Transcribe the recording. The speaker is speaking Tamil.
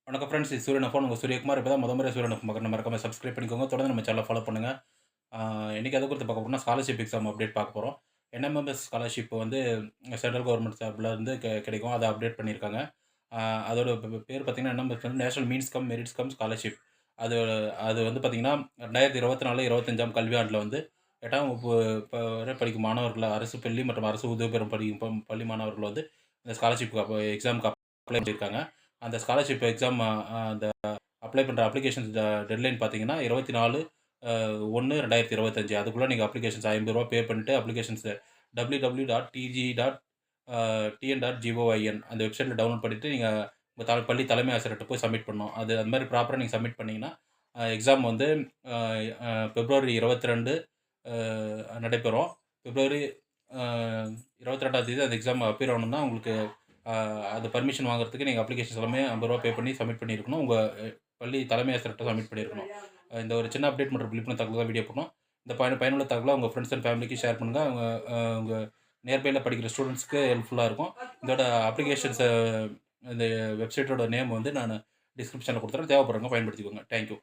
வணக்கம் ஃப்ரெண்ட்ஸ். இது சூரியன் ஃபோன் உங்கள் சூரியகுமார். இப்போ தான் முறை சூரியன் பார்க்குறேன். மறக்காம சப்ஸ்கிரைப் பண்ணிக்கோங்க. தொடர்ந்து நம்ம சேனலை ஃபாலோ பண்ணுங்கள். இன்றைக்கி எதை குறித்து பார்க்க போறோம்னா, ஸ்காலர்ஷிப் எக்ஸாம் அப்டேட் பார்க்க போகிறோம். என்எம்எம்எஸ் ஸ்காலர்ஷிப் வந்து சென்ட்ரல் கவர்மெண்ட் சார்பிலேருந்து கிடைக்கும். அதை அப்டேட் பண்ணியிருக்காங்க. அதோட பேர் பார்த்தீங்கன்னா, என்எம்எஸ் வந்து national means come merits come scholarship. அது அது வந்து பார்த்தீங்கன்னா 2024-25 கல்வியாண்டில் வந்து 8ஆம் வகுப்பு வரை படிக்கும் மாணவர்கள், அரசு பள்ளி மற்றும் அரசு உதவி பெறும் பள்ளி மாணவர்கள் வந்து இந்த ஸ்காலர்ஷிப்க்கு எக்ஸாமுக்கு அப்ளை பண்ணியிருக்காங்க. அந்த ஸ்காலர்ஷிப் எக்ஸாம் அந்த அப்ளை பண்ணுற அப்ளிகேஷன்ஸ் டெட்லைன் பார்த்தீங்கன்னா 24/1/2025. அதுக்குள்ளே நீங்கள் அப்ளிகேஷன்ஸ் ரூ. 50 பே பண்ணிட்டு அப்ளிகேஷன்ஸ் www.tg.tn.gov.in அந்த வெப்சைட்டில் டவுன்லோட் பண்ணிவிட்டு நீங்கள் உங்கள் பள்ளி தலைமை ஆசிரியர்கிட்ட போய் சப்மிட் பண்ணணும். அது மாதிரி ப்ராப்பராக நீங்கள் சப்மிட் பண்ணிங்கன்னா எக்ஸாம் வந்து பிப்ரவரி 22 நடைபெறும். பிப்ரவரி 22ஆம் தேதி அந்த எக்ஸாம் அப்பியர் ஆகணும்னா உங்களுக்கு அது பர்மிஷன் வாங்குறதுக்கு நீங்கள் அப்ளிகேஷன்ஸ் எல்லாமே ரூ. 50 பே பண்ணி சப்மிட் பண்ணியிருக்கணும். உங்கள் பள்ளி தலைமை ஆசிரியர்கிட்ட சப்மிட் பண்ணியிருக்கணும். இந்த ஒரு சின்ன அப்டேட் மற்றும் விழிப்புணர்வு தகவல் தான் வீடியோ போடணும். இந்த பயனுள்ள தகவலை உங்கள் ஃப்ரெண்ட்ஸ் அண்ட் ஃபேமிலிக்கு ஷேர் பண்ணுங்கள். உங்கள் நியர்பையில் படிக்கிற ஸ்டூடெண்ட்ஸ்க்கு ஹெல்ப்ஃபுல்லாக இருக்கும். இதோட அப்ளிகேஷன்ஸை இந்த வெப்சைட்டோட நேம் வந்து நான் டிஸ்கிரிப்ஷனில் கொடுத்துறேன். தேவைப்படுறவங்க பயன்படுத்திக்கோங்க. தேங்க்யூ.